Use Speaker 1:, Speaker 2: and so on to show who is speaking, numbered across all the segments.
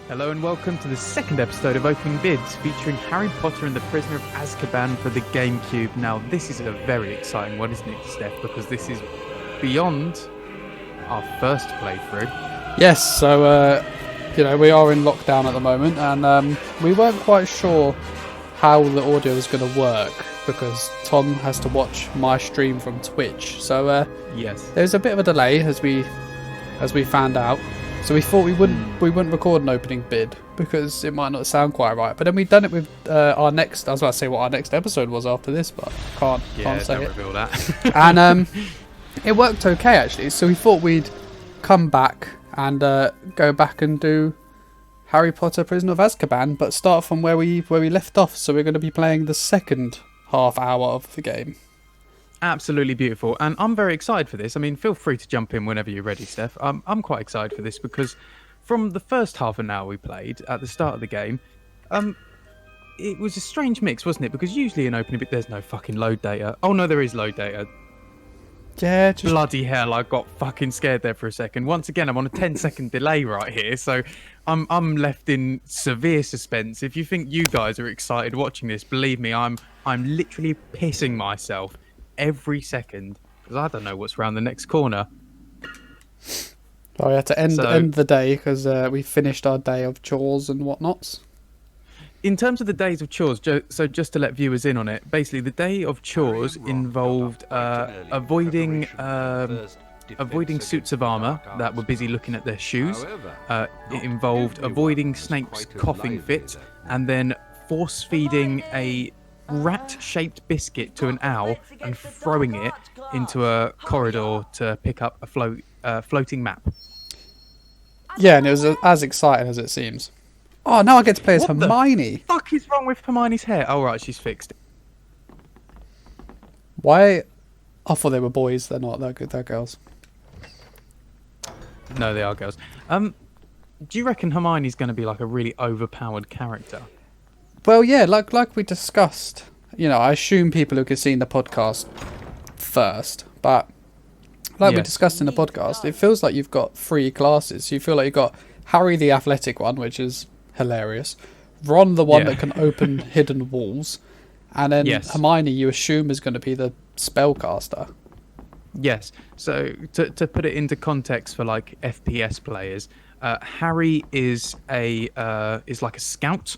Speaker 1: Hello and welcome to the second episode of Opening Bids, featuring Harry Potter and the Prisoner of Azkaban for the Gamecube. Now, this is a very exciting one, isn't it, Steph? Because this is beyond our first playthrough.
Speaker 2: Yes, so, we are in lockdown at the moment, and we weren't quite sure how the audio was going to work, because Tom has to watch my stream from Twitch. So,
Speaker 1: yes,
Speaker 2: there's a bit of a delay, as we found out. So we thought we wouldn't record an opening bid because it might not sound quite right. But then we've done it with our next. I was about to say what our next episode was after this, but can't say
Speaker 1: don't
Speaker 2: it.
Speaker 1: reveal that.
Speaker 2: And it worked okay actually. So we thought we'd come back and go back and do Harry Potter: Prisoner of Azkaban, but start from where we left off. So we're going to be playing the second half hour of the game.
Speaker 1: Absolutely beautiful, and I'm very excited for this. I mean, feel free to jump in whenever you're ready, Steph. I'm quite excited for this because from the first half an hour we played at the start of the game, it was a strange mix, wasn't it? Because usually in opening bit there's no fucking load data. Oh no, there is load data.
Speaker 2: Yeah,
Speaker 1: bloody hell! I got fucking scared there for a second. Once again, I'm on a 10-second delay right here, so I'm left in severe suspense. If you think you guys are excited watching this, believe me, I'm literally pissing myself every second because I don't know what's around the next corner.
Speaker 2: Oh, we had to end the day because we finished our day of chores and whatnots.
Speaker 1: In terms of the days of chores, so just to let viewers in on it, basically the day of chores involved avoiding suits of armour that were busy looking at their shoes. It involved avoiding Snape's coughing fit, and then force feeding a rat-shaped biscuit to an owl and throwing it into a corridor to pick up a floating map.
Speaker 2: Yeah, and it was as exciting as it seems. Oh, now I get to play as Hermione.
Speaker 1: What the fuck is wrong with Hermione's hair? Oh, right, she's fixed.
Speaker 2: Why? I thought they were boys. They're not. They're girls.
Speaker 1: No, they are girls. Do you reckon Hermione's going to be like a really overpowered character?
Speaker 2: Well, yeah, like we discussed, I assume people who have seen the podcast first, but we discussed in the podcast, it feels like you've got three classes. You feel like you've got Harry the athletic one, which is hilarious, Ron the one that can open hidden walls, and then Hermione you assume is going to be the spellcaster. Yes,
Speaker 1: so to put it into context for like FPS players, Harry is like a scout.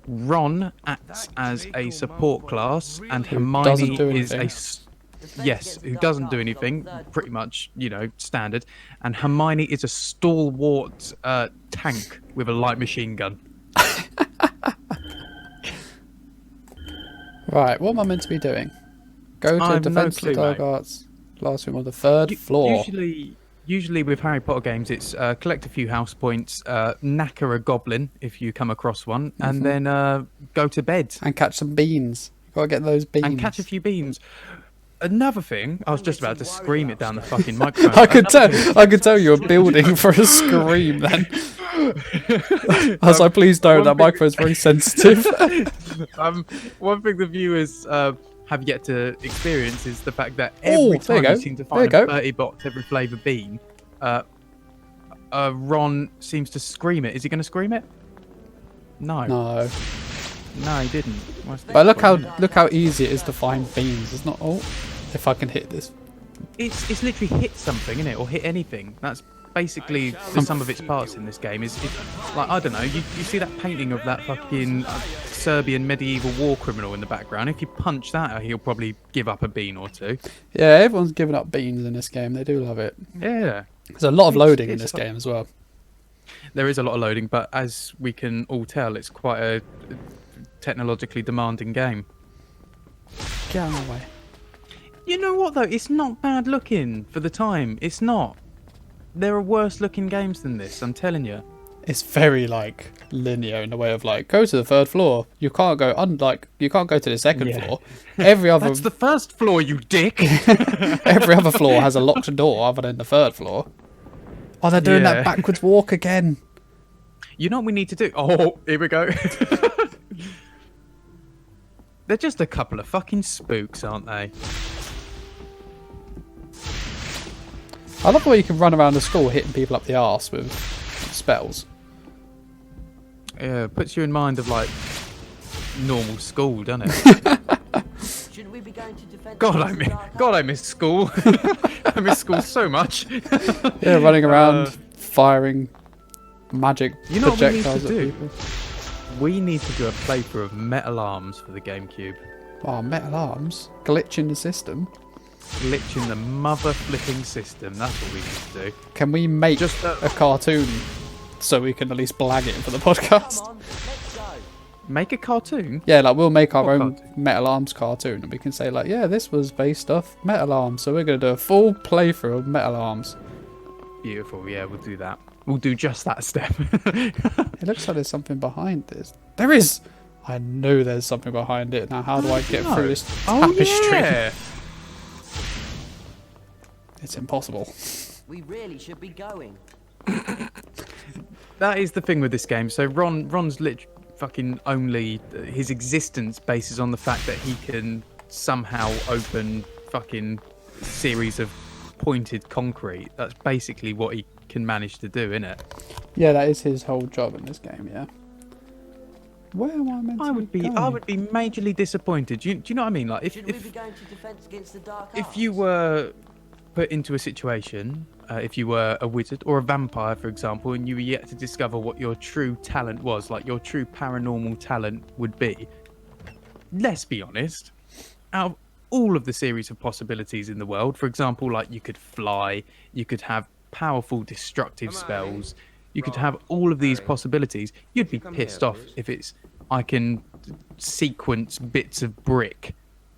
Speaker 1: Ron acts as a support class, and Hermione is who doesn't do anything, pretty much, standard. And Hermione is a stalwart tank with a light machine gun.
Speaker 2: Right, what am I meant to be doing? Go to Defense of the Dark Arts classroom on the third floor.
Speaker 1: Usually with Harry Potter games, it's collect a few house points, knacker a goblin if you come across one, and then go to bed.
Speaker 2: And catch some beans. You've got to get those beans.
Speaker 1: And catch a few beans. Another thing, I was just about to scream it down the fucking microphone.
Speaker 2: I could tell you were building for a scream then. I was like, please don't, that microphone's very sensitive.
Speaker 1: One thing the viewers have yet to experience is the fact that every time you seem to find a 30 box every flavour bean, Ron seems to scream it. Is he going to scream it? No, he didn't.
Speaker 2: But look how easy it is to find beans. It's not. Oh, if I can hit this.
Speaker 1: It's literally hit something, isn't it, or hit anything. That's basically the sum of its parts in this game. Is like, I don't know. You see that painting of that fucking Serbian medieval war criminal in the background. If you punch that, he'll probably give up a bean or two.
Speaker 2: Yeah, everyone's giving up beans in this game. They do love it.
Speaker 1: Yeah.
Speaker 2: There's a lot of loading in this game as well.
Speaker 1: There is a lot of loading, but as we can all tell, it's quite a technologically demanding game.
Speaker 2: Get out of my way.
Speaker 1: You know what, though? It's not bad looking for the time. It's not. There are worse looking games than this, I'm telling you.
Speaker 2: It's very linear in the way of go to the third floor. You can't go you can't go to the second floor. Every other
Speaker 1: That's the first floor, you dick.
Speaker 2: Every other floor has a locked door other than the third floor. Oh, they're doing that backwards walk again.
Speaker 1: You know what we need to do? Oh, here we go. They're just a couple of fucking spooks, aren't they?
Speaker 2: I love the way you can run around the school hitting people up the arse with spells.
Speaker 1: Puts you in mind of like normal school, doesn't it?
Speaker 3: Shouldn't we be going to defend
Speaker 1: God,
Speaker 3: against the dark
Speaker 1: I
Speaker 3: arts?
Speaker 1: miss school. I miss school so much.
Speaker 2: Yeah, running around, firing magic
Speaker 1: You know what we need to
Speaker 2: projectiles at
Speaker 1: do?
Speaker 2: people.
Speaker 1: We need to do a playthrough of Metal Arms for the GameCube.
Speaker 2: Oh, metal arms. Glitch in the system.
Speaker 1: Glitching the mother flipping system. That's what we need to do.
Speaker 2: Can we make
Speaker 1: Just
Speaker 2: a cartoon so we can at least blag it for the podcast?
Speaker 3: Come on, let's go.
Speaker 1: Make a cartoon.
Speaker 2: Yeah, like we'll make our
Speaker 1: What
Speaker 2: own
Speaker 1: cartoon?
Speaker 2: Metal Arms cartoon and we can say like, yeah, this was based off Metal Arms, so we're going to do a full playthrough of Metal Arms.
Speaker 1: Beautiful. Yeah, we'll do that. We'll do just that step.
Speaker 2: It looks like there's something behind this. There is! I know there's something behind it. Now how do I get through this tapestry?
Speaker 1: yeah.
Speaker 2: It's impossible.
Speaker 3: We really should be going.
Speaker 1: That is the thing with this game. So Ron's fucking only his existence bases on the fact that he can somehow open fucking series of pointed concrete. That's basically what he can manage to do, isn't it?
Speaker 2: Yeah, that is his whole job in this game, yeah. Where am I meant to
Speaker 1: I would be
Speaker 2: going?
Speaker 1: majorly disappointed. Do you know what I mean? Like
Speaker 3: Shouldn't we be going to defense against the dark arts?
Speaker 1: if you were put into a situation, if you were a wizard or a vampire, for example, and you were yet to discover what your true talent was, like your true paranormal talent would be, let's be honest, out of all of the series of possibilities in the world, for example, like you could fly, you could have powerful destructive spells, you could have all of these possibilities, you'd be pissed off if it's, I can sequence bits of brick.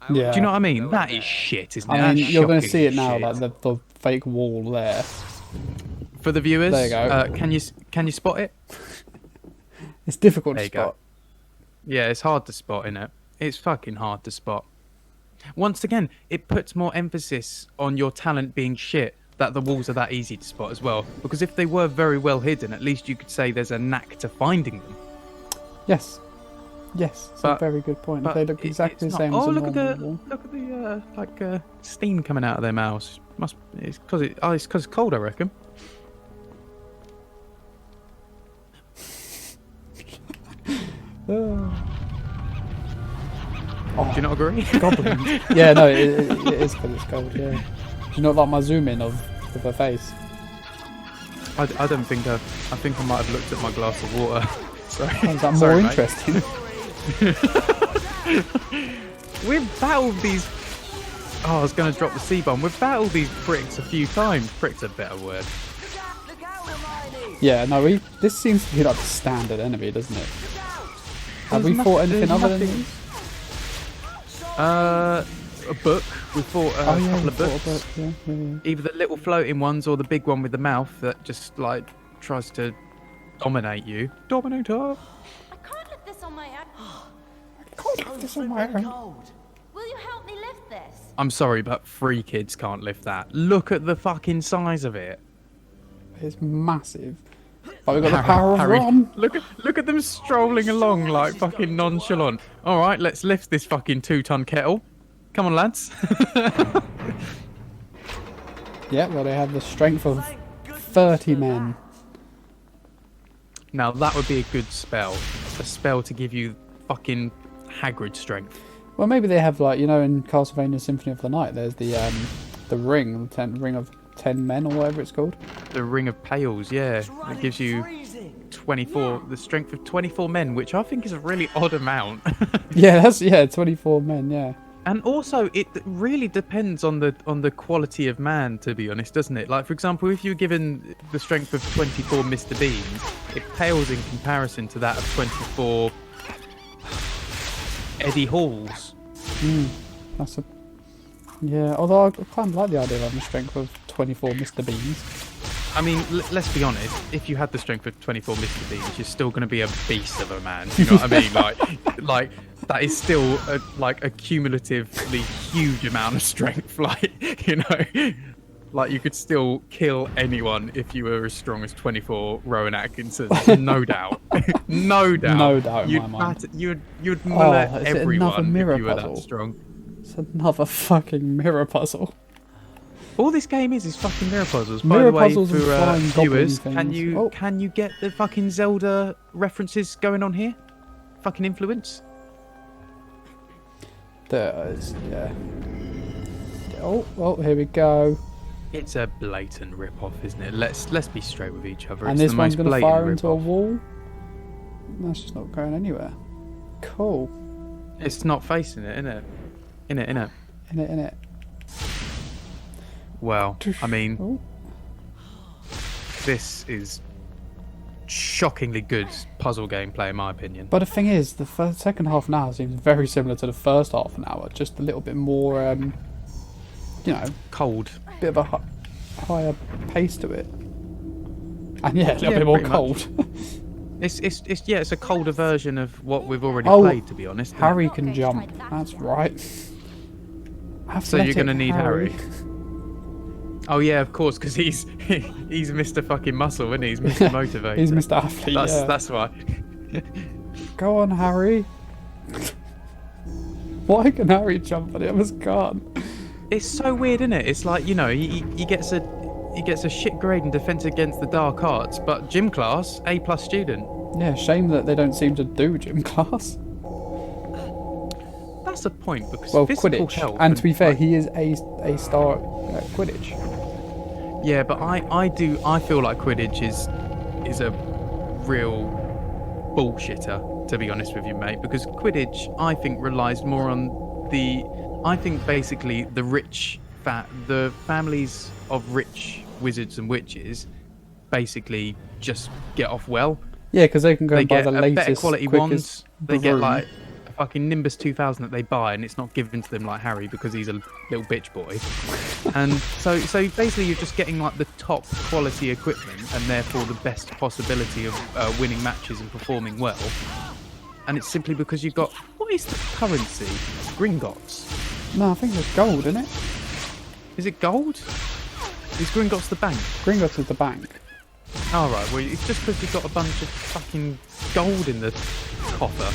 Speaker 2: Yeah.
Speaker 1: Do you know what I mean? That is shit, isn't it?
Speaker 2: I mean,
Speaker 1: That's
Speaker 2: you're going to
Speaker 1: shocking
Speaker 2: see it now,
Speaker 1: shit.
Speaker 2: like the fake wall there.
Speaker 1: For the viewers,
Speaker 2: There you go.
Speaker 1: Can you spot it?
Speaker 2: It's difficult
Speaker 1: There
Speaker 2: to
Speaker 1: you go.
Speaker 2: spot.
Speaker 1: Yeah, it's hard to spot, innit? It's fucking hard to spot. Once again, it puts more emphasis on your talent being shit, that the walls are that easy to spot as well. Because if they were very well hidden, at least you could say there's a knack to finding them.
Speaker 2: Yes. Yes, it's a
Speaker 1: But-
Speaker 2: very good point.
Speaker 1: But
Speaker 2: They look
Speaker 1: it-
Speaker 2: exactly
Speaker 1: it's
Speaker 2: the same
Speaker 1: not.
Speaker 2: as
Speaker 1: Oh,
Speaker 2: a
Speaker 1: look at
Speaker 2: normal
Speaker 1: the
Speaker 2: wall.
Speaker 1: steam coming out of their mouths. It's because it's cold, I reckon.
Speaker 2: Oh,
Speaker 1: Do you not agree?
Speaker 2: goblins. Yeah, no, it is because it's cold, yeah. Do you not like my zoom in of her face?
Speaker 1: I don't think I think I might have looked at my glass of water. Sorry.
Speaker 2: Oh, is that more
Speaker 1: Sorry, mate.
Speaker 2: interesting?
Speaker 1: We've battled these. Oh, I was going to drop the C-bomb. We've battled these pricks a few times. Prick's a better word.
Speaker 3: Look out, Hermione!
Speaker 2: Yeah, no, this seems to be like the standard enemy, doesn't it? Have we
Speaker 1: There's
Speaker 2: fought
Speaker 1: nothing-
Speaker 2: anything
Speaker 1: there's
Speaker 2: other than
Speaker 1: nothing-
Speaker 2: these?
Speaker 1: A book. We fought a
Speaker 2: Oh yeah,
Speaker 1: couple
Speaker 2: we
Speaker 1: of
Speaker 2: fought
Speaker 1: books.
Speaker 2: a book. Yeah.
Speaker 1: Either the little floating ones or the big one with the mouth that just like tries to dominate you. Dominator.
Speaker 4: I can't lift this on my own.
Speaker 2: Can't lift this on my own.
Speaker 3: Cold.
Speaker 4: Will you help me lift this?
Speaker 1: I'm sorry, but 3 kids can't lift that. Look at the fucking size of it.
Speaker 2: It's massive. But we've got the power of
Speaker 1: Harry,
Speaker 2: Ron.
Speaker 1: look at them strolling along like fucking nonchalant. All right, let's lift this fucking 2-ton kettle. Come on, lads.
Speaker 2: Yeah, well, they have the strength of 30 men.
Speaker 1: Now that would be a good spell. A spell to give you fucking Hagrid strength.
Speaker 2: Well, maybe they have, like, you know, in Castlevania Symphony of the Night, there's the ring, ring of 10 men or whatever it's called.
Speaker 1: The Ring of Pails, yeah. It gives you 24, the strength of 24 men, which I think is a really odd amount.
Speaker 2: Yeah, 24 men, yeah.
Speaker 1: And also, it really depends on the quality of man, to be honest, doesn't it? Like, for example, if you're given the strength of 24 Mr. Beans, it pales in comparison to that of 24 Eddie Halls.
Speaker 2: That's a... Yeah, although I kind of like the idea of having the strength of 24 Mr. Beans.
Speaker 1: I mean, let's be honest. If you had the strength of 24 Mr. Beans, you're still going to be a beast of a man. You know what I mean? Like that is still a cumulatively huge amount of strength. Like, you know, like you could still kill anyone if you were as strong as 24 Rowan Atkinson. No doubt. No doubt.
Speaker 2: No doubt in
Speaker 1: You'd
Speaker 2: my mind.
Speaker 1: you'd mullet
Speaker 2: is it another
Speaker 1: everyone
Speaker 2: mirror
Speaker 1: if you were
Speaker 2: puzzle?
Speaker 1: that strong.
Speaker 2: It's another fucking mirror puzzle.
Speaker 1: All this game is fucking mirror puzzles.
Speaker 2: Mirror
Speaker 1: By the
Speaker 2: puzzles
Speaker 1: way,
Speaker 2: and
Speaker 1: for
Speaker 2: flying goblin
Speaker 1: viewers,
Speaker 2: things.
Speaker 1: can you get the fucking Zelda references going on here? Fucking influence.
Speaker 2: There is, yeah. Oh, here we go.
Speaker 1: It's a blatant rip-off, isn't it? Let's be straight with each other.
Speaker 2: And
Speaker 1: It's
Speaker 2: this
Speaker 1: the
Speaker 2: one's
Speaker 1: most
Speaker 2: going to
Speaker 1: blatant
Speaker 2: fire into a
Speaker 1: rip-off.
Speaker 2: wall. That's just not going anywhere. Cool.
Speaker 1: It's not facing it, innit? Innit?
Speaker 2: In it.
Speaker 1: Well, I mean,
Speaker 2: Oh.
Speaker 1: this is shockingly good puzzle gameplay, in my opinion.
Speaker 2: But the thing is, the second half an hour seems very similar to the first half an hour. Just a little bit more,
Speaker 1: Cold.
Speaker 2: bit of a higher pace to it. And yeah, a little
Speaker 1: Yeah,
Speaker 2: bit more
Speaker 1: pretty
Speaker 2: cold.
Speaker 1: It's a colder version of what we've already
Speaker 2: Oh,
Speaker 1: played, to be honest. isn't it?
Speaker 2: Harry can jump. That's right.
Speaker 1: So you're gonna need Harry. Oh yeah, of course, because he's Mr. fucking Muscle, isn't he? He's Mr. Motivator.
Speaker 2: He's Mr. Athlete.
Speaker 1: That's why.
Speaker 2: Go on, Harry. Why can Harry jump and the others can't?
Speaker 1: It's so weird, isn't it? It's like, he gets a shit grade in defense against the dark arts, but gym class, A+ student.
Speaker 2: Yeah, shame that they don't seem to do gym class.
Speaker 1: That's a point, because
Speaker 2: Well,
Speaker 1: physical
Speaker 2: Quidditch.
Speaker 1: health
Speaker 2: And to be fair, he is a star at Quidditch.
Speaker 1: Yeah, but I feel like Quidditch is a real bullshitter, to be honest with you, mate, because Quidditch, I think, relies more on basically the families of rich wizards and witches basically just get off well.
Speaker 2: Yeah, because they can go
Speaker 1: They
Speaker 2: and buy
Speaker 1: get
Speaker 2: the
Speaker 1: a better
Speaker 2: latest,
Speaker 1: quality
Speaker 2: quickest
Speaker 1: wands. They get
Speaker 2: broom.
Speaker 1: like a fucking Nimbus 2000 that they buy, and it's not given to them like Harry because he's a little bitch boy. And so basically you're just getting like the top quality equipment, and therefore the best possibility of winning matches and performing well. And it's simply because you've got, what is the currency? Gringotts.
Speaker 2: No, I think it's gold, isn't it?
Speaker 1: Is it gold? Is Gringotts the bank?
Speaker 2: Gringotts is the bank.
Speaker 1: Oh, right. Well, it's just because you've got a bunch of fucking gold in the coffer.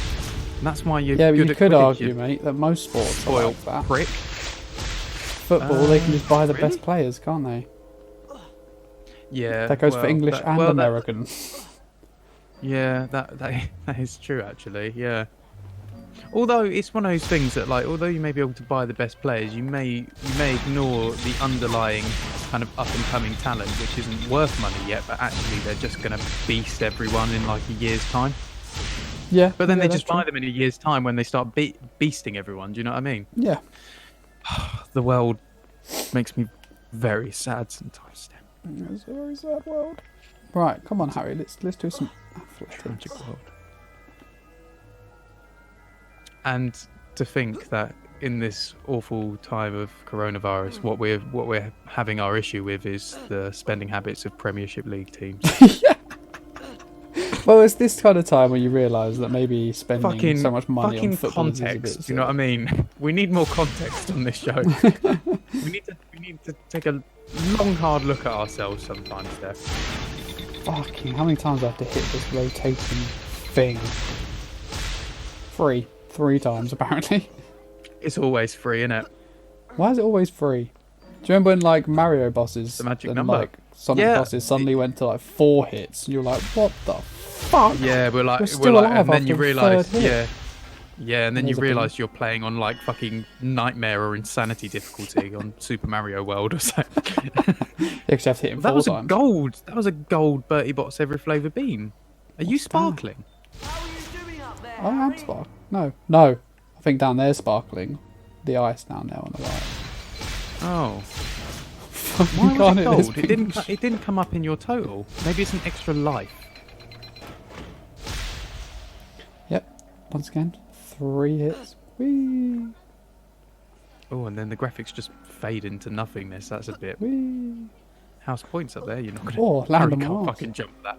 Speaker 1: And that's why you're
Speaker 2: Yeah, but
Speaker 1: good
Speaker 2: you
Speaker 1: at
Speaker 2: could
Speaker 1: Quidditch,
Speaker 2: argue,
Speaker 1: you
Speaker 2: mate, that most sports are
Speaker 1: spoiled
Speaker 2: like that.
Speaker 1: prick.
Speaker 2: Football, they can just buy the
Speaker 1: really?
Speaker 2: best players, can't they?
Speaker 1: Yeah.
Speaker 2: That goes for
Speaker 1: well,
Speaker 2: English
Speaker 1: that-
Speaker 2: and
Speaker 1: well, that-
Speaker 2: American.
Speaker 1: Yeah, that is true, actually. Yeah. Although it's one of those things that, like, although you may be able to buy the best players, you may ignore the underlying kind of up and coming talent, which isn't worth money yet, but actually they're just going to beast everyone in like a year's time.
Speaker 2: Yeah.
Speaker 1: But then
Speaker 2: yeah,
Speaker 1: they
Speaker 2: that's
Speaker 1: just buy
Speaker 2: true.
Speaker 1: them in a year's time when they start beasting everyone. Do you know what I mean?
Speaker 2: Yeah.
Speaker 1: The world makes me very sad sometimes.
Speaker 2: It's a very sad world. Right, come on, Harry. Let's do some athletics.
Speaker 1: Tragic world. And to think that in this awful time of coronavirus, what we're having our issue with is the spending habits of Premiership League teams.
Speaker 2: Well, it's this kind of time when you realise that maybe spending
Speaker 1: fucking
Speaker 2: so much money on
Speaker 1: fucking
Speaker 2: football is a
Speaker 1: context.
Speaker 2: bit
Speaker 1: You know what I mean? We need more context on this show. we need to take a long, hard look at ourselves sometimes, Steph.
Speaker 2: Fucking, how many times do I have to hit this rotating thing? Three times, apparently.
Speaker 1: It's always free, innit?
Speaker 2: Why is it always free? Do you remember when, like, Mario bosses
Speaker 1: The magic
Speaker 2: and,
Speaker 1: number.
Speaker 2: like, Sonic
Speaker 1: Yeah.
Speaker 2: bosses suddenly went to, like, 4 hits? And you're like, what the fuck?
Speaker 1: Yeah, we're
Speaker 2: We're still alive
Speaker 1: and then
Speaker 2: after
Speaker 1: you
Speaker 2: the
Speaker 1: realise,
Speaker 2: third hit.
Speaker 1: yeah, and then you
Speaker 2: There's a thing.
Speaker 1: realise you're playing on like fucking nightmare or insanity difficulty on Super Mario World or something.
Speaker 2: You actually have to hit him
Speaker 1: That
Speaker 2: 4
Speaker 1: was
Speaker 2: times.
Speaker 1: a gold. That was a gold Bertie Bott's every flavour bean. Are you
Speaker 2: What's that?
Speaker 1: sparkling?
Speaker 3: How are you doing up there,
Speaker 2: Oh, I'm
Speaker 3: Harry?
Speaker 2: sparkling. No. I think down there's sparkling. The ice down there on the right.
Speaker 1: Oh,
Speaker 2: Fucking
Speaker 1: why was
Speaker 2: can't
Speaker 1: it
Speaker 2: hit this
Speaker 1: gold? It
Speaker 2: pink
Speaker 1: didn't. It didn't come up in your total. Maybe it's an extra life.
Speaker 2: Yep. Once again, 3 hits. Whee!
Speaker 1: Oh, and then the graphics just fade into nothingness. That's a bit.
Speaker 2: Whee!
Speaker 1: House points up there. You're not gonna.
Speaker 2: Oh, land
Speaker 1: Harry
Speaker 2: on
Speaker 1: can't
Speaker 2: Mars.
Speaker 1: fucking jump that.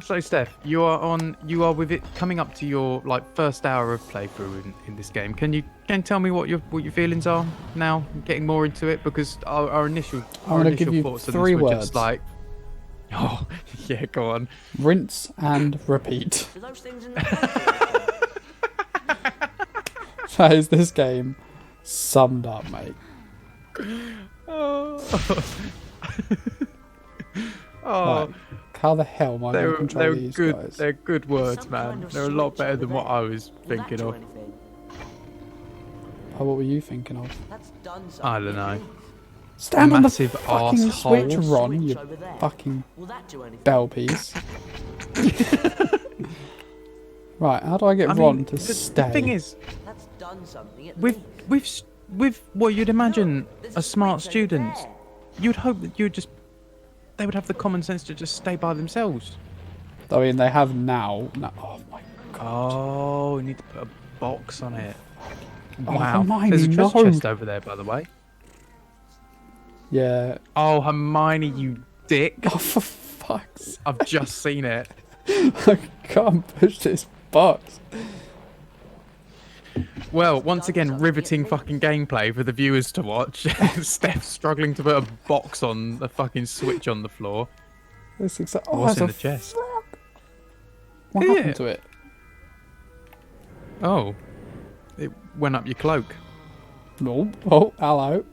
Speaker 1: So, Steph, you are with it coming up to your like first hour of playthrough in this game. Can you tell me what your feelings are now, getting more into it? Because our initial
Speaker 2: gonna give you
Speaker 1: thoughts on
Speaker 2: 3
Speaker 1: this were
Speaker 2: words.
Speaker 1: just like, oh yeah, go on.
Speaker 2: Rinse and repeat.
Speaker 3: Do those things in the
Speaker 2: That is this game summed up, mate.
Speaker 1: Oh.
Speaker 2: Right. How the hell am I going to control
Speaker 1: They're
Speaker 2: these
Speaker 1: good.
Speaker 2: guys?
Speaker 1: They're good words, man. They're a lot better than what I was thinking of.
Speaker 2: Oh, what were you thinking of?
Speaker 1: I don't know.
Speaker 2: Stand on the
Speaker 1: Massive
Speaker 2: fucking
Speaker 1: arsehole.
Speaker 2: switch, Ron, you fucking bell piece. Right, how do I get Ron to stay?
Speaker 1: The thing is, with what you'd imagine a smart student, you'd hope that they would have the common sense to just stay by themselves.
Speaker 2: I mean, they have now. Oh my god.
Speaker 1: Oh, we need to put a box on it.
Speaker 2: Oh,
Speaker 1: Wow.
Speaker 2: Hermione,
Speaker 1: There's a treasure
Speaker 2: no.
Speaker 1: chest over there, by the way.
Speaker 2: Yeah.
Speaker 1: Oh, Hermione, you dick.
Speaker 2: Oh, for fuck's sake.
Speaker 1: I've just seen it.
Speaker 2: I can't push this box.
Speaker 1: Well, once again, riveting fucking gameplay for the viewers to watch. Steph's struggling to put a box on the fucking switch on the floor.
Speaker 2: This is
Speaker 1: What's
Speaker 2: there's
Speaker 1: in
Speaker 2: a
Speaker 1: the chest?
Speaker 2: frog. What
Speaker 1: Yeah.
Speaker 2: happened to it?
Speaker 1: Oh. It went up your cloak.
Speaker 2: No. Oh, hello.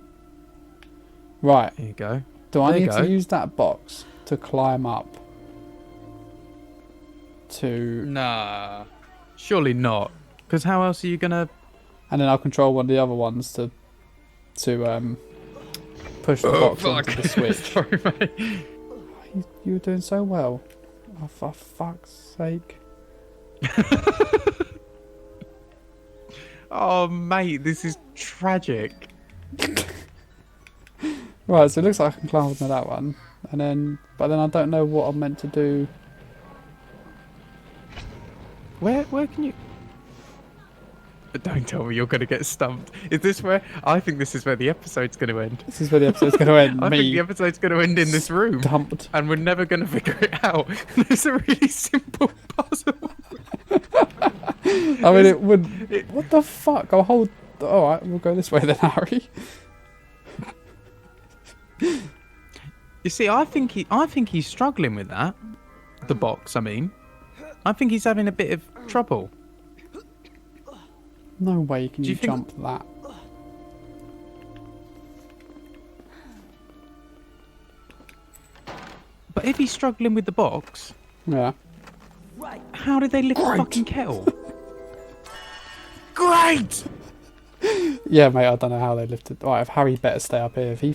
Speaker 2: Right.
Speaker 1: Here you go.
Speaker 2: Do I
Speaker 1: There you
Speaker 2: need
Speaker 1: go.
Speaker 2: to use that box to climb up to...
Speaker 1: Nah. Surely not. Because how else are you going to...
Speaker 2: And then I'll control one of the other ones to push the box onto the switch.
Speaker 1: Sorry, mate.
Speaker 2: You were doing so well. Oh, for fuck's sake.
Speaker 1: Oh, mate, this is tragic.
Speaker 2: Right, so it looks like I can climb onto that one. And then... But then I don't know what I'm meant to do.
Speaker 1: Where can you... But don't tell me you're going to get stumped. Is this where... I think this is where the episode's going to end.
Speaker 2: This is where the episode's going to end.
Speaker 1: I
Speaker 2: Me
Speaker 1: think the episode's going to end in this room.
Speaker 2: dumped.
Speaker 1: And we're never going to figure it out. It's a really simple puzzle.
Speaker 2: I mean, it would... What the fuck? I'll hold... Alright, we'll go this way then, Harry.
Speaker 1: You see, I think he's struggling with that. The box, I mean. I think he's having a bit of trouble.
Speaker 2: No way can
Speaker 1: Do
Speaker 2: you
Speaker 1: you think-
Speaker 2: jump that.
Speaker 1: But if he's struggling with the box,
Speaker 2: Yeah.
Speaker 1: how did they lift the fucking kettle? Great!
Speaker 2: Yeah, mate, I don't know how they lifted... Alright, if Harry better stay up here. If he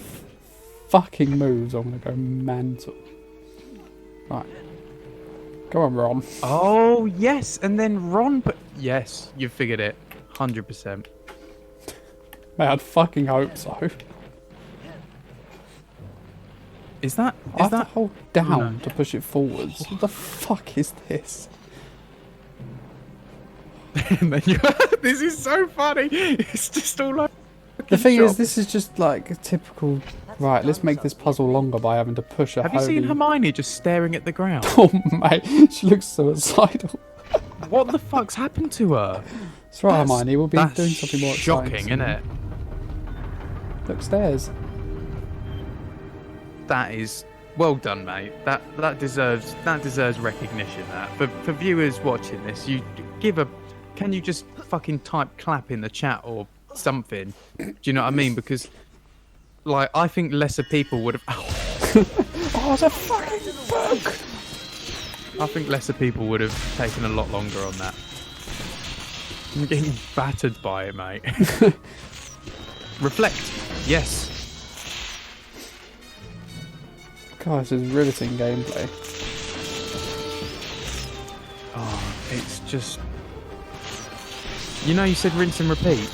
Speaker 2: fucking moves, I'm going to go mental. Right. Go on, Ron.
Speaker 1: Oh, yes. And then Ron... Yes, you've figured it. 100%.
Speaker 2: Mate, I'd fucking hope so.
Speaker 1: Is that...
Speaker 2: I
Speaker 1: Is
Speaker 2: have to
Speaker 1: that...
Speaker 2: hold down
Speaker 1: Oh, no.
Speaker 2: to push it forwards. What the fuck is this?
Speaker 1: And then you... This is so funny. It's just all like...
Speaker 2: The thing is, this is just like a typical... Right, let's make this puzzle longer by having to push a
Speaker 1: Have you seen
Speaker 2: holy-
Speaker 1: Hermione just staring at the ground?
Speaker 2: Oh, mate, she looks suicidal.
Speaker 1: What the fuck's happened to her?
Speaker 2: That's right, Hermione, we'll be
Speaker 1: That's
Speaker 2: doing something more
Speaker 1: shocking,
Speaker 2: exciting.
Speaker 1: isn't it?
Speaker 2: Look, stairs.
Speaker 1: That is well done, mate. That deserves recognition. That for viewers watching this, you give a. Can you just fucking type clap in the chat or something? Do you know what I mean? Because like I think lesser people would have.
Speaker 2: Oh, it's a fucking bug!
Speaker 1: I think lesser people would have taken a lot longer on that. I'm getting battered by it, mate. Reflect. Yes.
Speaker 2: God, this is riveting gameplay.
Speaker 1: Oh, it's just. You know, you said rinse and repeat.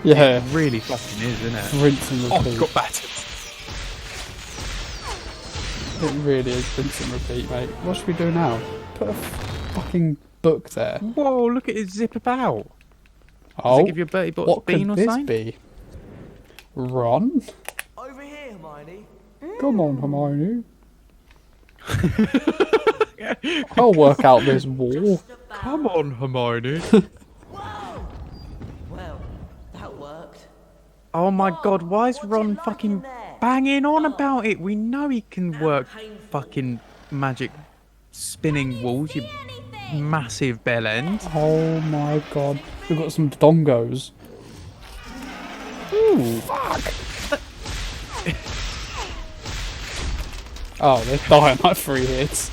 Speaker 2: Yeah,
Speaker 1: It really fucking is, isn't it?
Speaker 2: rinse and
Speaker 1: Oh,
Speaker 2: repeat.
Speaker 1: got battered.
Speaker 2: It really is rinse and repeat, mate. What should we do now? Put a fucking book there.
Speaker 1: Whoa, look at it zip about. Does
Speaker 2: Oh,
Speaker 1: it give you a Bertie Bott's
Speaker 2: what
Speaker 1: bean
Speaker 2: could
Speaker 1: or
Speaker 2: this
Speaker 1: something?
Speaker 2: be? Ron?
Speaker 3: Over here, Hermione.
Speaker 2: Come on, Hermione. I'll work out this wall.
Speaker 1: Come on, Hermione.
Speaker 3: Well, that worked.
Speaker 1: Oh my god, why is Ron fucking banging on about it? We know he can work fucking magic spinning walls, you massive bell end.
Speaker 2: Oh my god. We've got some dongos. Ooh. Fuck. Oh, they're dying like 3 hits.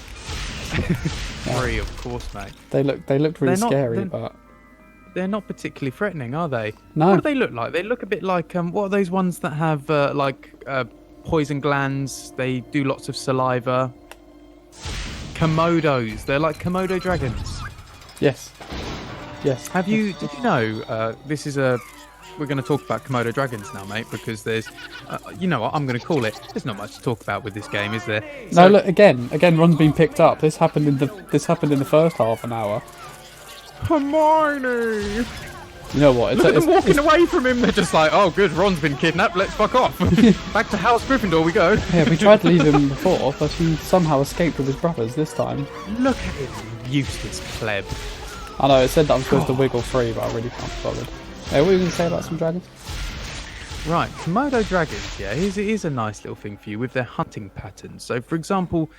Speaker 1: 3, of course, mate.
Speaker 2: They looked really
Speaker 1: They're not-
Speaker 2: scary,
Speaker 1: they're-
Speaker 2: but
Speaker 1: They're not particularly threatening, are they?
Speaker 2: no.
Speaker 1: What do they look like? They look a bit like what are those ones that have poison glands? They do lots of saliva. Komodos. They're like Komodo dragons.
Speaker 2: Yes. Yes.
Speaker 1: Did you know? This is a. We're going to talk about Komodo dragons now, mate, because there's. You know what? I'm going to call it. There's not much to talk about with this game, is there?
Speaker 2: No, look again. Ron's been picked up. This happened in the first half an hour.
Speaker 1: Hermione.
Speaker 2: You know what?
Speaker 1: Look at them walking away from him. They're just like, oh, good. Ron's been kidnapped. Let's fuck off. Back to House Gryffindor we go.
Speaker 2: Yeah, we tried to leave him before, but he somehow escaped with his brothers this time.
Speaker 1: Look at him, useless pleb.
Speaker 2: I know, it said that I'm supposed to wiggle free, but I really can't be bothered. Hey, what were you going to say about some dragons?
Speaker 1: Right, Komodo dragons, yeah, here's a nice little thing for you with their hunting patterns. So, for example,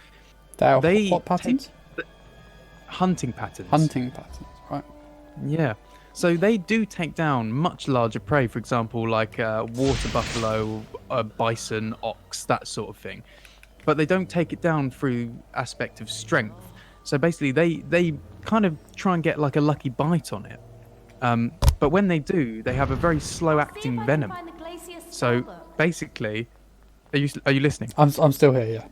Speaker 1: they
Speaker 2: what patterns?
Speaker 1: hunting patterns.
Speaker 2: Hunting patterns, right.
Speaker 1: Yeah. So they do take down much larger prey, for example, like water buffalo, bison, ox, that sort of thing. But they don't take it down through aspect of strength. So basically, they kind of try and get like a lucky bite on it. But when they do, they have a very slow-acting venom. So basically, are you listening?
Speaker 2: I'm still here, yeah.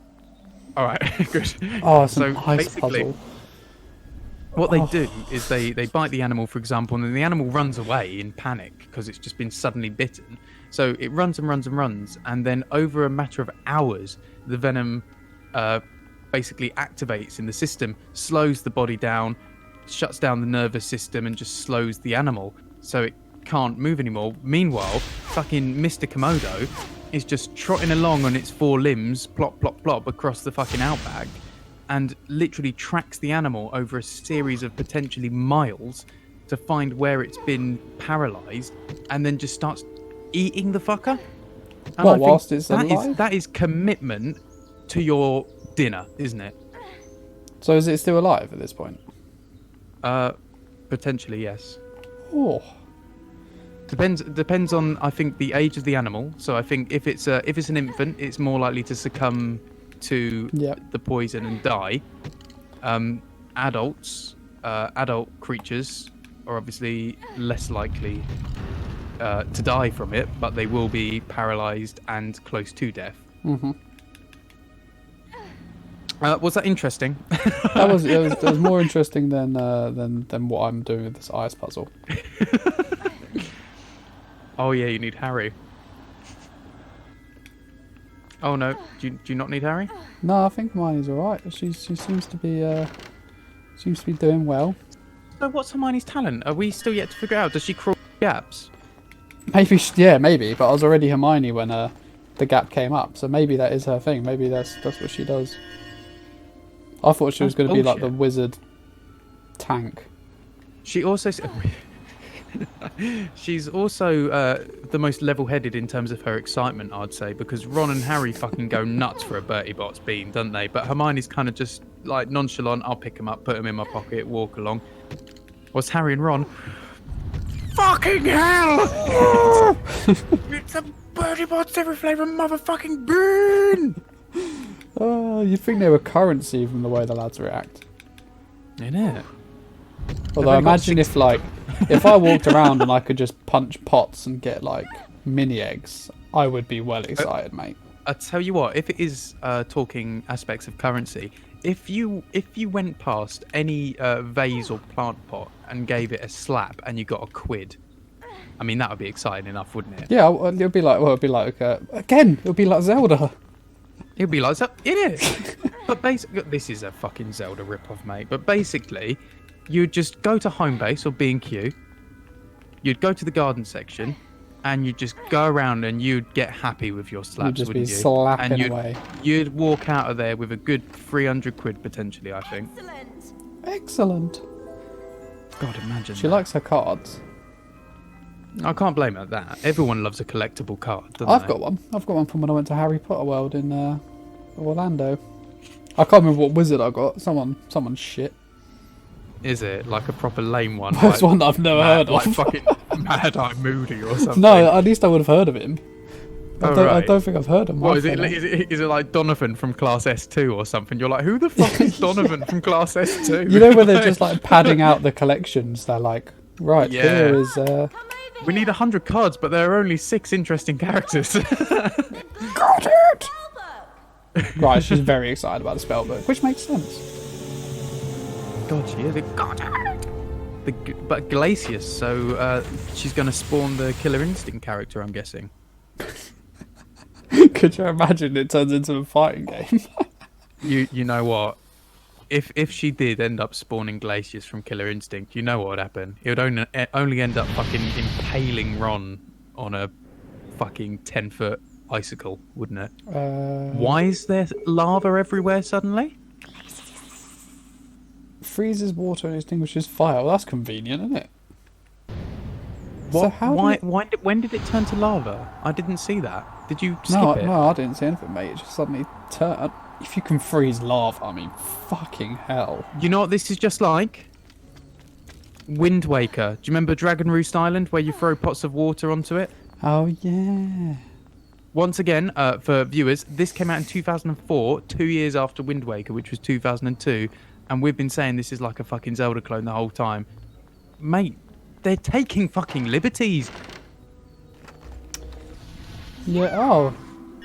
Speaker 1: All right, good.
Speaker 2: Oh, it's an
Speaker 1: So
Speaker 2: ice
Speaker 1: basically,
Speaker 2: puzzle.
Speaker 1: what they do is they bite the animal, for example, and then the animal runs away in panic because it's just been suddenly bitten. So it runs and runs and runs, and then over a matter of hours, the venom basically activates in the system, slows the body down, shuts down the nervous system, and just slows the animal so it can't move anymore. Meanwhile, fucking Mr. Komodo is just trotting along on its 4 limbs, plop, plop, plop, across the fucking outback, and literally tracks the animal over a series of potentially miles to find where it's been paralyzed, and then just starts eating the fucker. And
Speaker 2: What,
Speaker 1: I think
Speaker 2: whilst it's alive?
Speaker 1: that is commitment to your dinner, isn't it?
Speaker 2: So is it still alive at this point?
Speaker 1: Potentially, yes.
Speaker 2: Oh.
Speaker 1: Depends on, I think, the age of the animal. So I think if it's an infant, it's more likely to succumb to
Speaker 2: Yep.
Speaker 1: the poison and die. Adult creatures are obviously less likely to die from it, but they will be paralyzed and close to death.
Speaker 2: Mm-hmm.
Speaker 1: Was that interesting?
Speaker 2: It was more interesting than what I'm doing with this ice puzzle.
Speaker 1: Oh yeah, you need Harry. Oh no, do you not need Harry?
Speaker 2: No, I think Hermione's alright. She seems to be doing well.
Speaker 1: So what's Hermione's talent? Are we still yet to figure out? Does she crawl gaps?
Speaker 2: Maybe. But I was already Hermione when the gap came up, so maybe that is her thing. Maybe that's what she does. I thought she was going to be like the wizard tank.
Speaker 1: She also she's also the most level-headed in terms of her excitement, I'd say, because Ron and Harry fucking go nuts for a Bertie Bott's bean, don't they? But Hermione's kind of just like nonchalant. I'll pick him up, put him in my pocket, walk along. What's Harry and Ron? Fucking hell! It's a Bertie Bott's every flavour motherfucking bean!
Speaker 2: You'd think they were currency from the way the lads react.
Speaker 1: Innit?
Speaker 2: Although imagine if I walked around and I could just punch pots and get like mini eggs, I would be well excited, mate.
Speaker 1: I tell you what, if it is talking aspects of currency, if you went past any vase or plant pot and gave it a slap and you got a quid, I mean that would be exciting enough, wouldn't it?
Speaker 2: Yeah, it'd be like Zelda.
Speaker 1: It'd be like that, it is. But basically, this is a fucking Zelda rip-off, mate. But basically, you'd just go to Homebase or B&Q. You'd go to the garden section, and you'd just go around and you'd get happy with your slaps,
Speaker 2: You'd just
Speaker 1: wouldn't
Speaker 2: be
Speaker 1: you?
Speaker 2: slapping
Speaker 1: And
Speaker 2: away.
Speaker 1: you'd walk out of there with a good 300 quid potentially, I think.
Speaker 2: Excellent.
Speaker 1: God, imagine.
Speaker 2: She likes her cards.
Speaker 1: I can't blame her at that. Everyone loves a collectible card, doesn't
Speaker 2: I've
Speaker 1: they?
Speaker 2: got one. I've got one from when I went to Harry Potter World in Orlando. I can't remember what wizard I got. Someone shit.
Speaker 1: Is it like a proper lame one?
Speaker 2: That's one that I've never heard of.
Speaker 1: Like fucking Mad Eye Moody or something.
Speaker 2: No, at least I would have heard of him.
Speaker 1: Oh,
Speaker 2: I
Speaker 1: right.
Speaker 2: don't think I've heard of him.
Speaker 1: What is it? Is it like Donovan from Class S2 or something? You're like, who the fuck is Donovan from Class S2?
Speaker 2: You know when they're just like padding out the collections? They're like, right,
Speaker 1: Yeah.
Speaker 2: here is.
Speaker 4: Come over
Speaker 1: We need 100 cards, but there are only 6 interesting characters.
Speaker 2: Got it!
Speaker 4: Spellbook.
Speaker 2: Right, she's very excited about the spellbook, which makes sense.
Speaker 1: God, she is. But Glacius, so she's going to spawn the Killer Instinct character, I'm guessing.
Speaker 2: Could you imagine it turns into a fighting game?
Speaker 1: You know what? If she did end up spawning Glacius from Killer Instinct, you know what would happen? It would only end up fucking impaling Ron on a fucking 10-foot icicle, wouldn't it? Why is there lava everywhere suddenly?
Speaker 2: Freezes water and extinguishes fire. Well, that's convenient, isn't it?
Speaker 1: What?
Speaker 2: So how
Speaker 1: when did it turn to lava? I didn't see that. Did you skip
Speaker 2: No,
Speaker 1: it?
Speaker 2: no, I didn't see anything, mate. It just suddenly turned. If you can freeze lava, I mean, fucking hell.
Speaker 1: You know what this is just like? Wind Waker. Do you remember Dragon Roost Island where you throw pots of water onto it?
Speaker 2: Oh, yeah.
Speaker 1: Once again, for viewers, this came out in 2004, 2 years after Wind Waker, which was 2002, and we've been saying this is like a fucking Zelda clone the whole time. Mate, they're taking fucking liberties.
Speaker 2: Yeah, oh.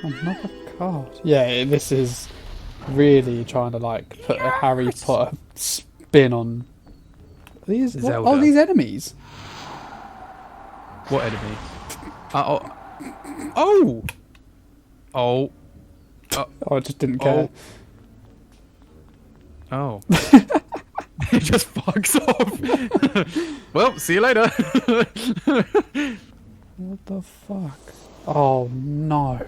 Speaker 2: Another card. Yeah, this is really trying to, like, put a Harry Potter spin on... These,
Speaker 1: Zelda.
Speaker 2: oh, these enemies.
Speaker 1: What enemy? Oh! Oh!
Speaker 2: Oh, I just didn't care.
Speaker 1: Oh. It just fucks off. Well, see you later.
Speaker 2: What the fuck? Oh, no.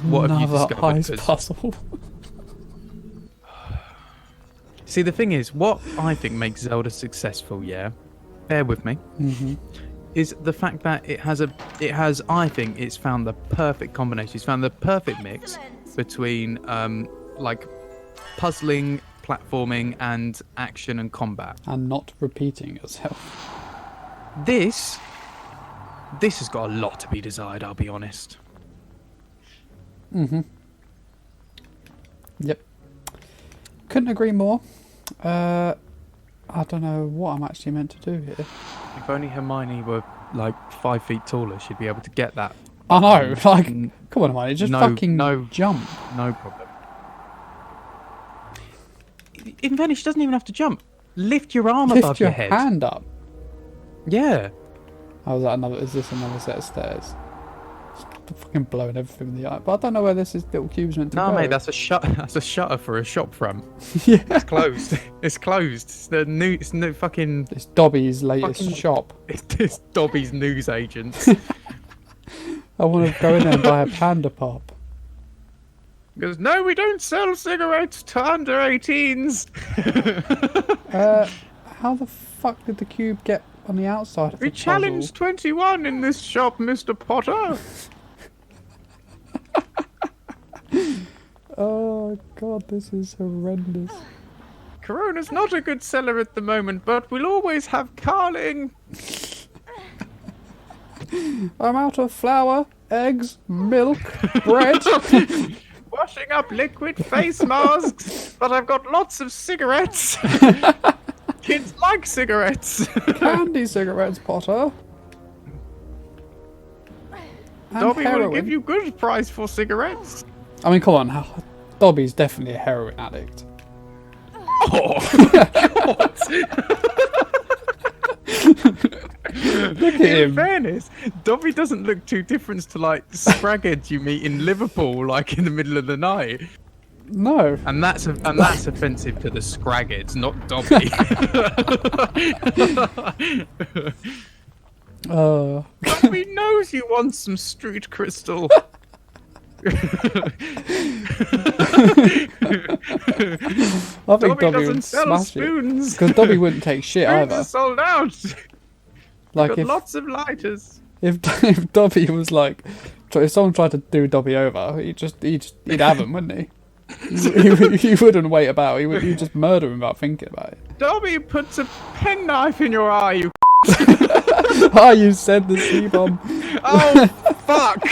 Speaker 1: What have you
Speaker 2: Another
Speaker 1: discovered?
Speaker 2: ice
Speaker 1: 'Cause-
Speaker 2: puzzle.
Speaker 1: See, the thing is, what I think makes Zelda successful, yeah, bear with me, is the fact that it has, I think, it's found the perfect combination. It's found the perfect mix
Speaker 4: Excellent.
Speaker 1: between, like, puzzling, platforming, and action and combat.
Speaker 2: And not repeating yourself.
Speaker 1: This has got a lot to be desired, I'll be honest.
Speaker 2: Yep. Couldn't agree more. I don't know what I'm actually meant to do here.
Speaker 1: If only Hermione were, like, 5 feet taller, she'd be able to get that.
Speaker 2: I know, like,
Speaker 1: Mm,
Speaker 2: come on, Hermione, just
Speaker 1: no,
Speaker 2: fucking
Speaker 1: no.
Speaker 2: jump.
Speaker 1: No problem. In fairness, she doesn't even have to jump. Lift your arm above
Speaker 2: Lift your
Speaker 1: head.
Speaker 2: hand up.
Speaker 1: Yeah.
Speaker 2: Oh, is this another set of stairs? It's fucking blowing everything in the eye. But I don't know where this little cube's meant to
Speaker 1: No,
Speaker 2: go.
Speaker 1: mate, that's a shutter for a shop front.
Speaker 2: Yeah.
Speaker 1: It's closed. It's closed. It's new fucking.
Speaker 2: It's Dobby's latest
Speaker 1: Fucking-
Speaker 2: shop.
Speaker 1: It's Dobby's news agents.
Speaker 2: I want to go in there and buy a panda pop.
Speaker 1: Because no, we don't sell cigarettes to under 18s.
Speaker 2: How the fuck did the cube get on the outside of
Speaker 1: We
Speaker 2: the puzzle?
Speaker 1: challenge 21 in this shop, Mr. Potter.
Speaker 2: Oh god, this is horrendous.
Speaker 1: Corona's not a good seller at the moment, but we'll always have Carling.
Speaker 2: I'm out of flour, eggs, milk, bread.
Speaker 1: Washing up liquid face masks, but I've got lots of cigarettes. Kids like cigarettes.
Speaker 2: Candy cigarettes, Potter. And
Speaker 1: Dobby
Speaker 2: heroin.
Speaker 1: will give you good price for cigarettes.
Speaker 2: I mean, come on. Dobby's definitely a heroin addict.
Speaker 1: Oh,
Speaker 2: Look at
Speaker 1: in
Speaker 2: him.
Speaker 1: fairness, Dobby doesn't look too different to like scragheads you meet in Liverpool, like in the middle of the night.
Speaker 2: No.
Speaker 1: And that's offensive to the scragheads, not Dobby. Dobby knows you want some street crystal.
Speaker 2: I think
Speaker 1: Dobby
Speaker 2: Dobby
Speaker 1: doesn't
Speaker 2: would
Speaker 1: sell
Speaker 2: smash it.
Speaker 1: spoons.
Speaker 2: Because Dobby wouldn't take shit
Speaker 1: Spoons are
Speaker 2: either.
Speaker 1: sold out.
Speaker 2: Like
Speaker 1: Got
Speaker 2: if
Speaker 1: lots of lighters.
Speaker 2: if Dobby was like, if someone tried to do Dobby over, he'd have him, wouldn't he? he wouldn't wait about. He'd just murder him without thinking about it.
Speaker 1: Dobby puts a penknife in your eye, you
Speaker 2: Ah, you said the C-bomb.
Speaker 1: Oh, fuck!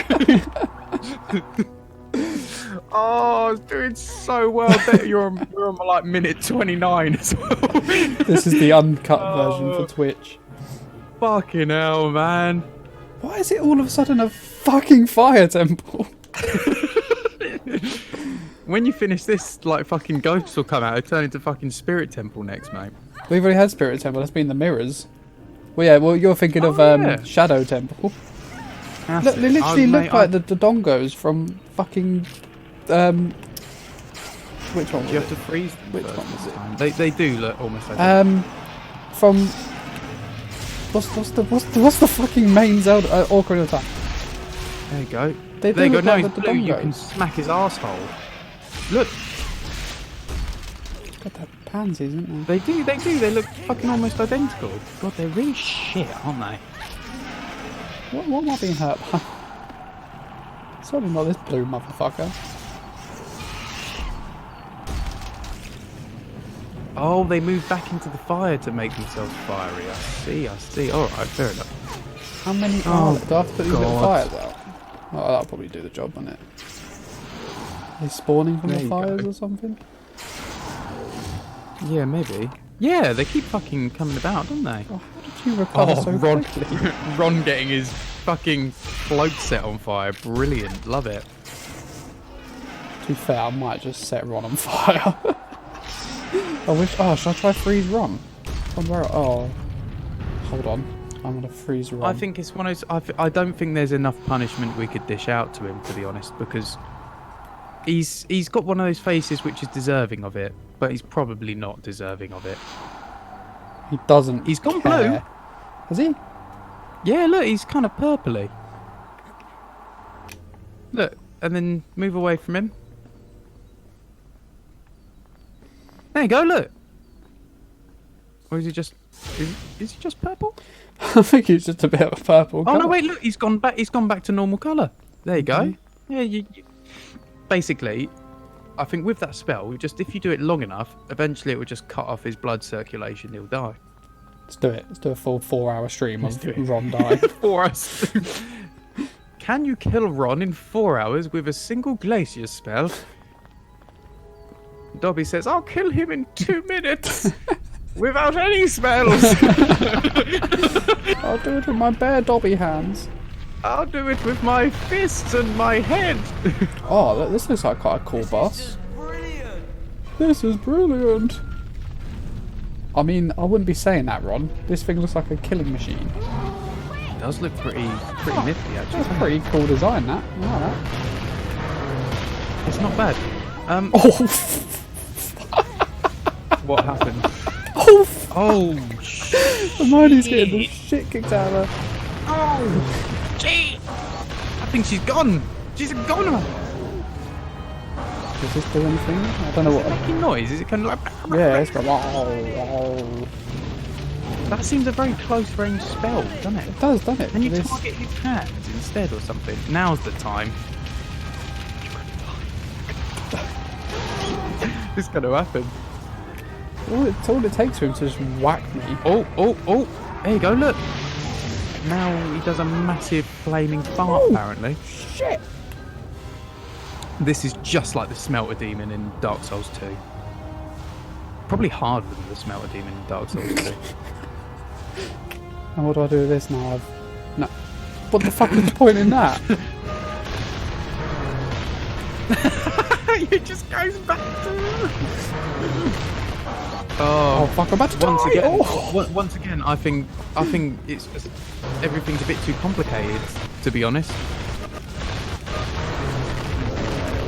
Speaker 1: Oh, I was doing so well. You're on like minute 29 as well.
Speaker 2: This is the uncut version for Twitch.
Speaker 1: Fucking hell, man.
Speaker 2: Why is it all of a sudden a fucking fire temple?
Speaker 1: When you finish this, like, fucking ghosts will come out. It'll turn into fucking Spirit Temple next, mate.
Speaker 2: We've already had Spirit Temple. That's been the mirrors. Well, yeah. Well, you're thinking of
Speaker 1: yeah.
Speaker 2: Shadow Temple.
Speaker 1: That's
Speaker 2: Look,
Speaker 1: it.
Speaker 2: they literally
Speaker 1: Mate,
Speaker 2: look like the dongos from fucking. Which one?
Speaker 1: Do you have to freeze them?
Speaker 2: Which
Speaker 1: first
Speaker 2: one was
Speaker 1: this
Speaker 2: it?
Speaker 1: time? They do look almost like
Speaker 2: From. What's the fucking main Zelda Ocarina of Time?
Speaker 1: There you go.
Speaker 2: They
Speaker 1: There you
Speaker 2: do
Speaker 1: go.
Speaker 2: look
Speaker 1: Now
Speaker 2: like
Speaker 1: he's
Speaker 2: the
Speaker 1: blue. You
Speaker 2: dongos.
Speaker 1: can smack his asshole. Look,
Speaker 2: Got that pansies, isn't they?
Speaker 1: they do. They look fucking almost identical. God, they're really shit, aren't they?
Speaker 2: What am I being hurt by? Certainly not this blue motherfucker.
Speaker 1: Oh, they moved back into the fire to make themselves fiery. I see. Alright, fair enough.
Speaker 2: How many?
Speaker 1: Oh,
Speaker 2: Do I have to put these little
Speaker 1: God.
Speaker 2: fires out? Oh, that'll probably do the job, won't it? Are they spawning from
Speaker 1: There
Speaker 2: the
Speaker 1: you
Speaker 2: fires
Speaker 1: go.
Speaker 2: or something?
Speaker 1: Yeah, maybe. Yeah, they keep fucking coming about, don't they?
Speaker 2: Oh, how did you recover so
Speaker 1: Ron,
Speaker 2: quickly?
Speaker 1: Ron getting his fucking float set on fire. Brilliant. Love it.
Speaker 2: To be fair, I might just set Ron on fire. I wish. Oh, should I try freeze Ron? From where? Oh, hold on. I'm gonna freeze Ron.
Speaker 1: I think it's one of those. I don't think there's enough punishment we could dish out to him, to be honest, because he's got one of those faces which is deserving of it, but he's probably not deserving of it.
Speaker 2: he doesn't.
Speaker 1: He's gone
Speaker 2: care.
Speaker 1: blue.
Speaker 2: Has he?
Speaker 1: Yeah, look, he's kind of purpley. Look, and then move away from him. There you go. Look. Or is he just? Is he just purple?
Speaker 2: I think he's just a bit of a purple.
Speaker 1: Oh
Speaker 2: colour.
Speaker 1: no! Wait, look, he's gone back. He's gone back to normal colour. There you go. Yeah, you basically, I think with that spell, just if you do it long enough, eventually it will just cut off his blood circulation. He'll die.
Speaker 2: Let's do it. Let's do a full 4-hour stream
Speaker 1: Let's
Speaker 2: of
Speaker 1: do it.
Speaker 2: Ron dying.
Speaker 1: 4 hours. Can you kill Ron in 4 hours with a single glacier spell? Dobby says, "I'll kill him in 2 minutes." Without any spells.
Speaker 2: I'll do it with my bare Dobby hands.
Speaker 1: I'll do it with my fists and my head.
Speaker 2: Oh, this looks like quite a cool boss.
Speaker 3: Brilliant.
Speaker 2: This is brilliant. I mean, I wouldn't be saying that, Ron. This thing looks like a killing machine.
Speaker 1: It does look pretty nifty, actually.
Speaker 2: That's a pretty cool design, that. I like that.
Speaker 1: It's not bad.
Speaker 2: Oh,
Speaker 1: What happened?
Speaker 2: oh,
Speaker 1: Oh,
Speaker 2: Hermione's getting the shit kicked out of her.
Speaker 1: oh, gee! I think she's gone. She's a goner.
Speaker 2: Does this do anything? I don't know what.
Speaker 1: Fucking noise. Is it kind of like?
Speaker 2: Yeah, it's got. Oh.
Speaker 1: That seems a very close range spell, doesn't it?
Speaker 2: It does, doesn't it?
Speaker 1: Can you
Speaker 2: This-
Speaker 1: target his hands instead or something? Now's the time. It's going to happen.
Speaker 2: all it takes for him to just whack me.
Speaker 1: Oh. There you go, look. Now he does a massive flaming fart,
Speaker 2: Ooh.
Speaker 1: apparently.
Speaker 2: Shit!
Speaker 1: This is just like the Smelter Demon in Dark Souls 2. Probably harder than the Smelter Demon in Dark Souls 2.
Speaker 2: And what do I do with this now? No. What the fuck is the point in that?
Speaker 1: It just goes back to...
Speaker 2: Oh fuck! I'm about to
Speaker 1: Once
Speaker 2: die!
Speaker 1: again,
Speaker 2: Oh.
Speaker 1: once again, I think it's just everything's a bit too complicated, to be honest.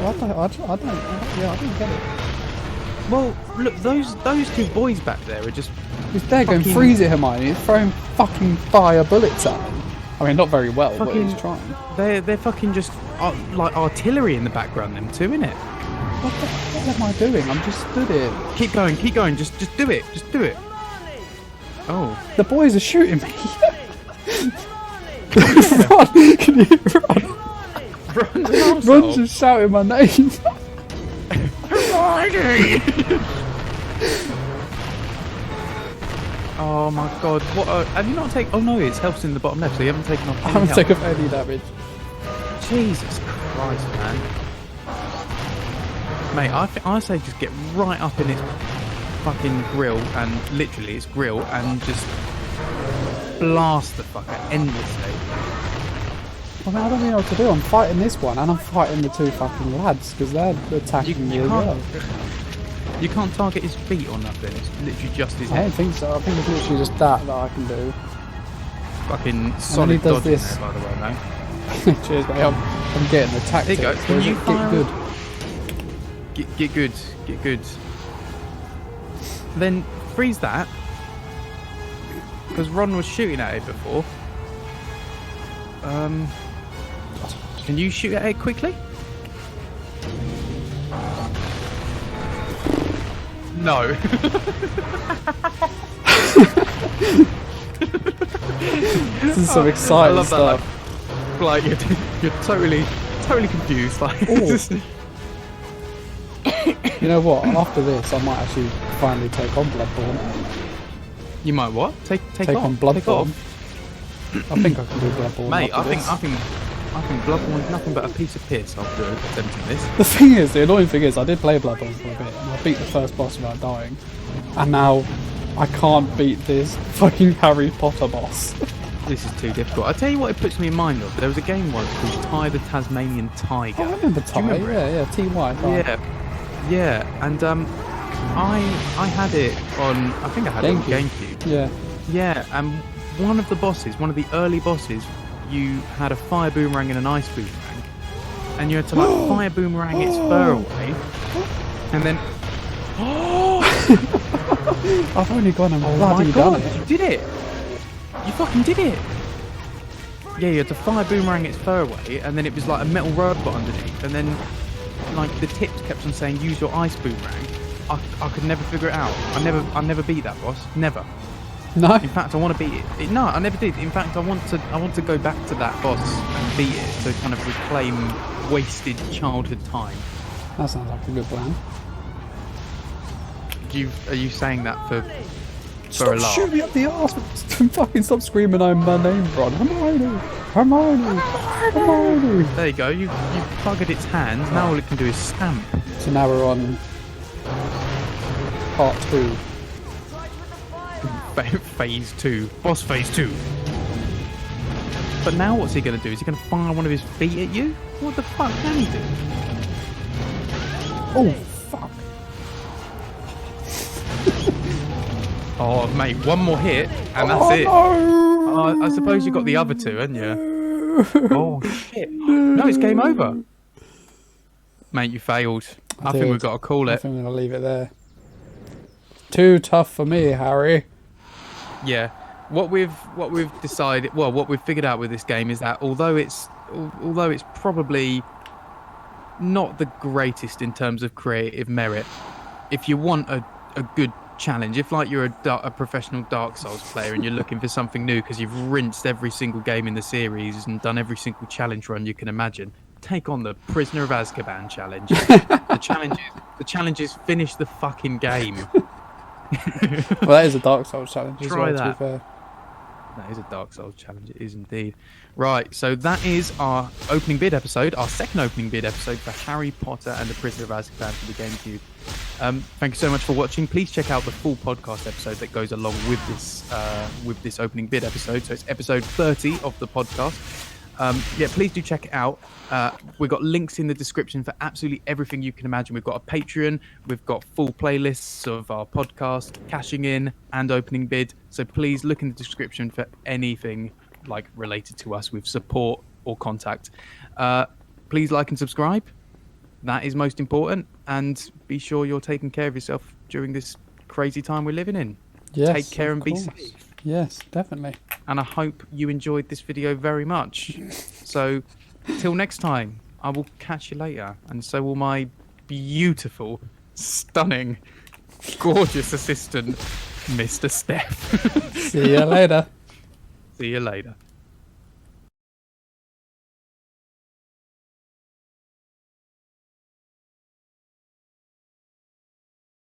Speaker 2: I don't get it.
Speaker 1: Well, look, those two boys back there are just
Speaker 2: He's there going,
Speaker 1: Fucking-
Speaker 2: freeze it, Hermione. He's throwing fucking fire bullets at him. I mean, not very well, but
Speaker 1: Fucking-
Speaker 2: he's trying.
Speaker 1: they're fucking just like artillery in the background, them two, innit?
Speaker 2: What am I doing? I'm just stood here.
Speaker 1: Keep going, just do it, Oh,
Speaker 2: The boys are shooting me. Run! Can you run? Ron's just shouting my name.
Speaker 1: Hermione! Oh my god, what have you not taken... Oh no, it's health's in the bottom left, so you haven't taken off
Speaker 2: I
Speaker 1: any
Speaker 2: haven't
Speaker 1: health.
Speaker 2: taken any damage.
Speaker 1: Jesus Christ, man. Mate, I say just get right up in its fucking grill, and literally its grill, and just blast the fucker endlessly.
Speaker 2: Well, man, I don't really know what to do. I'm fighting this one, and I'm fighting the two fucking lads, because they're attacking me as well.
Speaker 1: You can't target his feet or nothing, it's literally just his
Speaker 2: I
Speaker 1: head.
Speaker 2: don't think so. I think it's literally just that I can do.
Speaker 1: Fucking solid
Speaker 2: does
Speaker 1: dodge in
Speaker 2: this.
Speaker 1: there, by the way, mate.
Speaker 2: Cheers, mate. I'm getting the tactics.
Speaker 1: There you go. Can you fire...
Speaker 2: Get good.
Speaker 1: Get good. Get good. Then freeze that. Because Ron was shooting at it before. Can you shoot at it quickly? No.
Speaker 2: This is some exciting
Speaker 1: I love that,
Speaker 2: stuff.
Speaker 1: like you're totally confused. Like,
Speaker 2: You know what? After this, I might actually finally take on Bloodborne.
Speaker 1: you might what? Take
Speaker 2: Take
Speaker 1: off.
Speaker 2: on
Speaker 1: Take
Speaker 2: Bloodborne.
Speaker 1: off.
Speaker 2: I think I can do Bloodborne.
Speaker 1: Mate,
Speaker 2: after
Speaker 1: I
Speaker 2: this.
Speaker 1: think Bloodborne's nothing but a piece of piss after attempting this.
Speaker 2: The thing is, the annoying thing is, I did play Bloodborne for a bit, and I beat the first boss without dying, and now I can't beat this fucking Harry Potter boss.
Speaker 1: This is too difficult. I'll tell you what it puts me in mind of. There was a game once called Ty the Tasmanian Tiger.
Speaker 2: Oh, I remember
Speaker 1: Do you
Speaker 2: Ty.
Speaker 1: remember it?
Speaker 2: Yeah, T-Y.
Speaker 1: Yeah, and I had it on, I think I had it on Gamecube.
Speaker 2: Yeah.
Speaker 1: Yeah, and one of the early bosses, you had a fire boomerang and an ice boomerang, and you had to like fire boomerang its fur away, and then
Speaker 2: I've only gone and
Speaker 1: oh my
Speaker 2: bloody
Speaker 1: god,
Speaker 2: done it.
Speaker 1: you did it! You fucking did it! Yeah, you had to fire boomerang its fur away, and then it was like a metal robot underneath, and then like the tips kept on saying use your ice boomerang. I could never figure it out. I never beat that boss. Never.
Speaker 2: No.
Speaker 1: In fact, I want to beat it. No, I never did. In fact, I want to go back to that boss and beat it to kind of reclaim wasted childhood time.
Speaker 2: That sounds like a good plan.
Speaker 1: Are you saying that for
Speaker 2: Stop
Speaker 1: a laugh?
Speaker 2: shooting me up the arse! Fucking stop screaming my name, Ron. Hermione! Hermione! Hermione!
Speaker 1: There you go. You buggered its hands. Now all it can do is stamp.
Speaker 2: So now we're on part 2.
Speaker 1: Phase 2. Boss phase 2. But now what's he going to do? Is he going to fire one of his feet at you? What the fuck can he do?
Speaker 2: Oh, fuck.
Speaker 1: Oh, mate, one more hit, and that's it.
Speaker 2: No.
Speaker 1: I suppose you got the other two, haven't you? Oh, shit. No, it's game over. Mate, you failed. I think we've got to call
Speaker 2: I
Speaker 1: it.
Speaker 2: think I'm going to leave it there. Too tough for me, Harry.
Speaker 1: Yeah. What we've decided, well, what we've figured out with this game is that although it's probably not the greatest in terms of creative merit, if you want a good challenge, if like you're a professional Dark Souls player and you're looking for something new because you've rinsed every single game in the series and done every single challenge run you can imagine, take on the Prisoner of Azkaban challenge. The challenge is finish the fucking game.
Speaker 2: Well, that is a Dark Souls challenge as
Speaker 1: Try
Speaker 2: well, to
Speaker 1: that.
Speaker 2: be fair.
Speaker 1: That is a Dark Souls challenge, it is indeed. Right, so that is our opening bid episode, our second opening bid episode for Harry Potter and the Prisoner of Azkaban for the GameCube. Thank you so much for watching. Please check out the full podcast episode that goes along with this opening bid episode. So it's episode 30 of the podcast. Yeah, please do check it out. We've got links in the description for absolutely everything you can imagine. We've got a Patreon, we've got full playlists of our podcast, cashing in and opening bid. So please look in the description for anything like related to us with support or contact. Please like and subscribe. That is most important. And be sure you're taking care of yourself during this crazy time we're living in.
Speaker 2: Yes,
Speaker 1: Take care
Speaker 2: of
Speaker 1: and be
Speaker 2: course.
Speaker 1: safe.
Speaker 2: Yes, definitely.
Speaker 1: And I hope you enjoyed this video very much. So, till next time, I will catch you later. And so will my beautiful, stunning, gorgeous assistant, Mr. Stef.
Speaker 2: See you later.
Speaker 1: See you later.